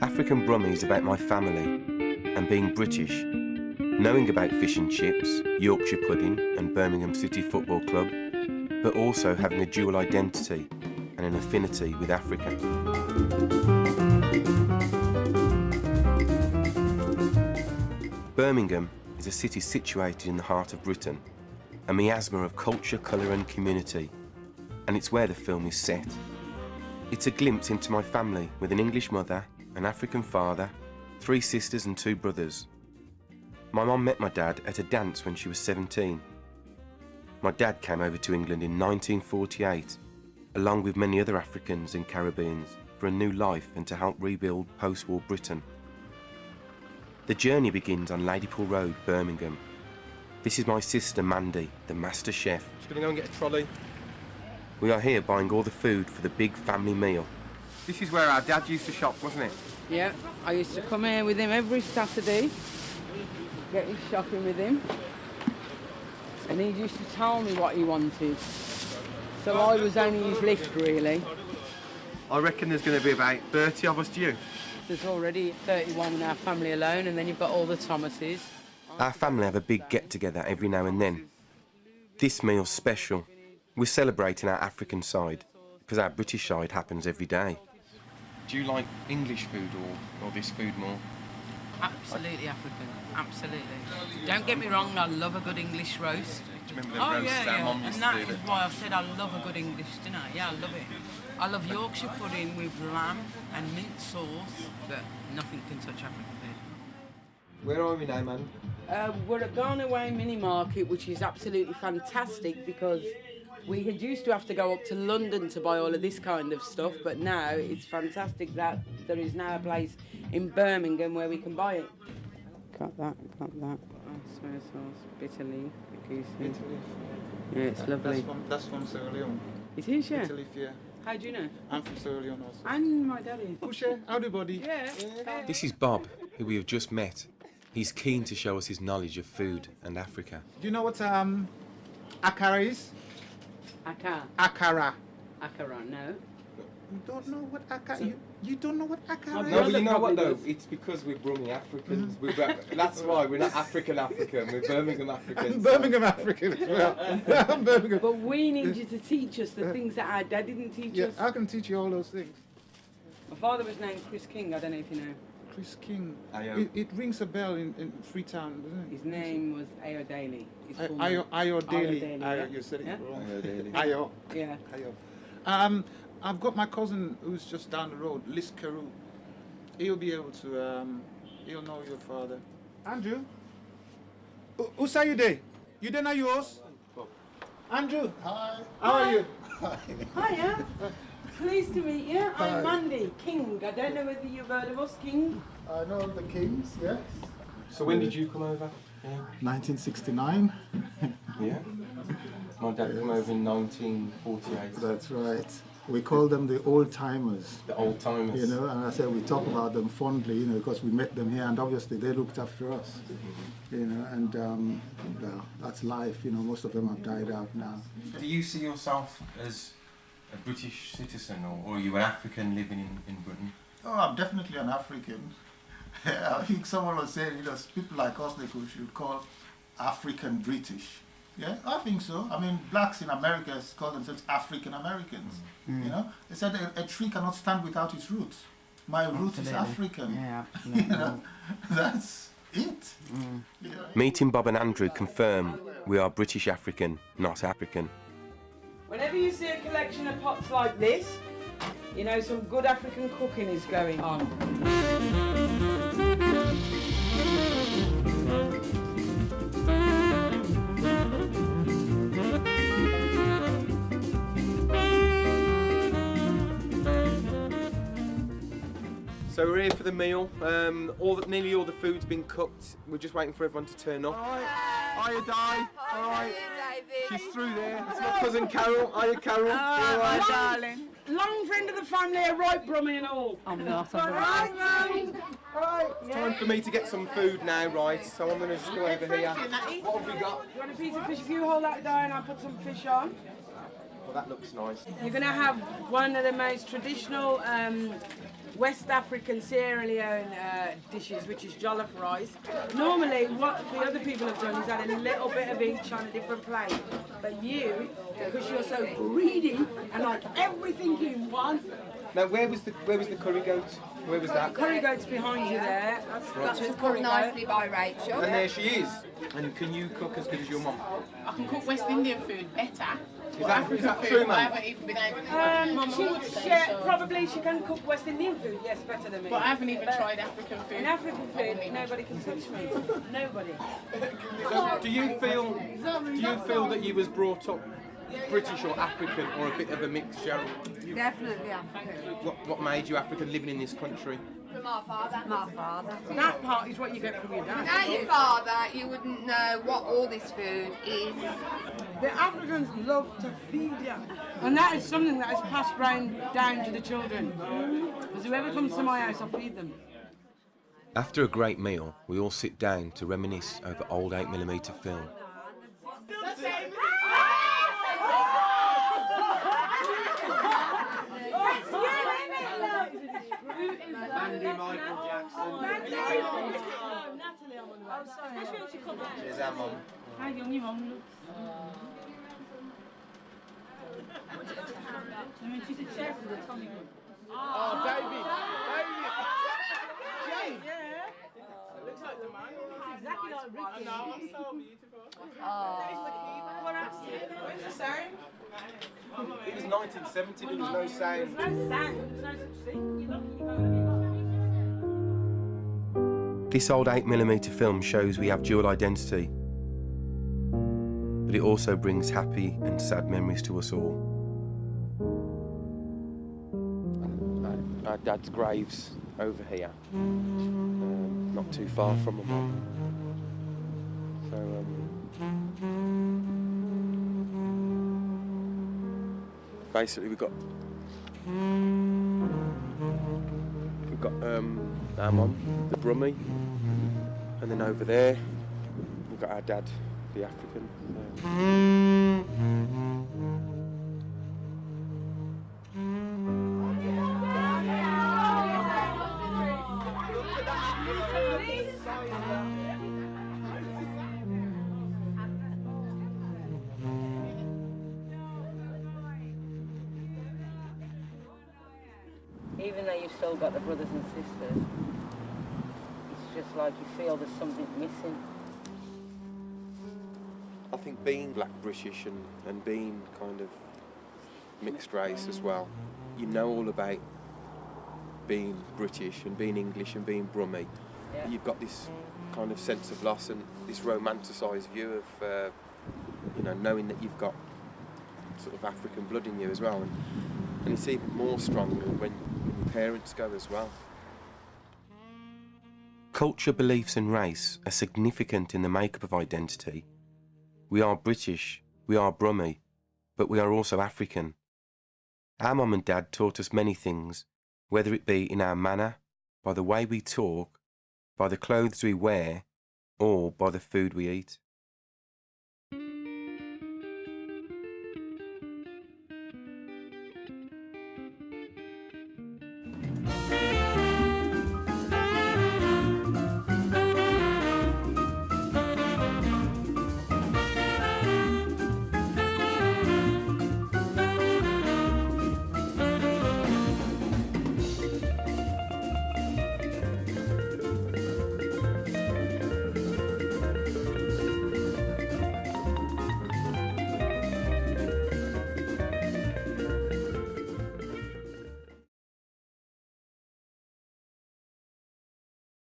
African Brummie is about my family and being British, knowing about fish and chips, Yorkshire pudding and Birmingham City Football Club, but also having a dual identity and an affinity with Africa. Birmingham is a city situated in the heart of Britain, a miasma of culture, colour and community, and it's where the film is set. It's a glimpse into my family with an English mother, an African father, 3 sisters and 2 brothers. My mum met my dad at a dance when she was 17. My dad came over to England in 1948, along with many other Africans and Caribbeans, for a new life and to help rebuild post-war Britain. The journey begins on Ladypool Road, Birmingham. This is my sister Mandy, the master chef. Just gonna go and get a trolley. We are here buying all the food for the big family meal. This is where our dad used to shop, wasn't it? Yeah, I used to come here with him every Saturday, get his shopping with him, and he used to tell me what he wanted. So I was only his lift, really. I reckon there's going to be about 30 of us to you. There's already 31 in our family alone, and then you've got all the Thomases. Our family have a big get-together every now and then. This meal's special. We're celebrating our African side, because our British side happens every day. Do you like English food or this food more? Absolutely African, absolutely. Don't get me wrong, I love a good English roast. Do you remember the roasts our mum used to do? And that is why I said I love a good English dinner. Yeah, I love it. I love Yorkshire pudding with lamb and mint sauce, but nothing can touch African food. Where are we now, man? We're at Ghana Way Mini Market, which is absolutely fantastic because we had used to have to go up to London to buy all of this kind of stuff, but now it's fantastic that there is now a place in Birmingham where we can buy it. Got that. Oh, soy sauce, bitter leaf, goose leaf. Yeah, it's lovely. That's from Sierra Leone. It is, yeah? Bitter leaf, yeah. How do you know? I'm from Sierra Leone also. And my dad is. Pusha, howdy buddy. Yeah. This is Bob, who we have just met. He's keen to show us his knowledge of food and Africa. Do you know what akara is? Akara. Akara, no. You don't know what akara? You don't know what akara is? No, but you know what though? It's because we're Brummie Africans. That's why we're not African, we're Birmingham Africans. Birmingham African as well. I'm Birmingham. But we need you to teach us the things that our dad didn't teach us. I can teach you all those things. My father was named Chris King, I don't know if you know. Chris King. It rings a bell in Freetown, doesn't it? His name was Ayo Daly. Ayo Daly. Yeah? You said it wrong. Ayo Daly. Ayo. Yeah. Ayo. I've got my cousin who's just down the road, Liz Carew. He'll be able to, he'll know your father. Andrew? Who say you there? You there now yours? Andrew? Hi. How are you? Hiya. Pleased to meet you. I'm Mandy King. I don't know whether you've heard of us, King. I know the Kings, yes. So when did you come over? 1969. Yeah. My dad came over in 1948. That's right. We call them the old timers. The old timers. You know, and I said we talk about them fondly, you know, because we met them here and obviously they looked after us. You know, and that's life, you know, most of them have died out now. Do you see yourself as a British citizen or are you an African living in Britain? Oh, I'm definitely an African. I think someone was saying, you know, people like us, they should call African British. Yeah, I think so. I mean, blacks in America call themselves African Americans. You know, they said a tree cannot stand without its roots. My root is African. Yeah, absolutely. You know, that's it. Yeah. Meeting Bob and Andrew confirm we are British African, not African. Whenever you see a collection of pots like this, you know some good African cooking is going on. So we're here for the meal. Nearly all the food's been cooked. We're just waiting for everyone to turn up. Hiya, Di. All right. She's through there. It's my cousin Carol. Hiya, Carol. Oh, my darling. Long friend of the family, a right Brummie and all. I'm not. All right. It's time for me to get some food now, right? So I'm going to just go over here. What have we got? You want a piece of fish? If you hold that down, I'll put some fish on. Well, that looks nice. You're going to have one of the most traditional West African Sierra Leone dishes, which is jollof rice. Normally, what the other people have done is add a little bit of each on a different plate. But you, because you're so greedy and like everything in one. Now, where was the curry goat? Where was that? Curry goat's behind you there. That's It's the cooked curry nicely goat. by Rachel. And there she is. And can you cook as good as your mum? I can cook West Indian food better. Is that true, I mum? haven't even been able to. Mum, I would say so. Probably she can cook West Indian food, yes, better than me. But I haven't even tried African food. In African food, nobody can touch me. Nobody. So, do you feel that you was brought up British or African, or a bit of a mix, Cheryl? Definitely African. What made you African living in this country? My father. My father. That part is what you get from your dad. Without your father, you wouldn't know what all this food is. The Africans love to feed you. And that is something that is passed down to the children. Because whoever comes to my house, I feed them. After a great meal, we all sit down to reminisce over old 8mm film. Andy Michael Jackson. Here's our mum. How young your mum looks. I mean, she's a chef with a tummy gun. Oh, David! Jane! Yeah. Looks like the man. Exactly like Ricky. I know, I'm so beautiful. What else? Where's the sound? It was 1970, there was no sound. There's no sound, there's no such thing. This old 8mm film shows we have dual identity, but it also brings happy and sad memories to us all. Our dad's grave's over here, not too far from my mum. So, basically we've got our mum, the Brummie, and then over there we've got our dad, the African. Even though you've still got the brothers and sisters, it's just like you feel there's something missing. I think being black British and being kind of mixed race as well, you know all about being British and being English and being Brummie. Yeah. You've got this kind of sense of loss and this romanticised view of, knowing that you've got sort of African blood in you as well. And it's even more strong when your parents go as well. Culture, beliefs and race are significant in the makeup of identity. We are British, we are Brummie, but we are also African. Our mum and dad taught us many things, whether it be in our manner, by the way we talk, by the clothes we wear, or by the food we eat.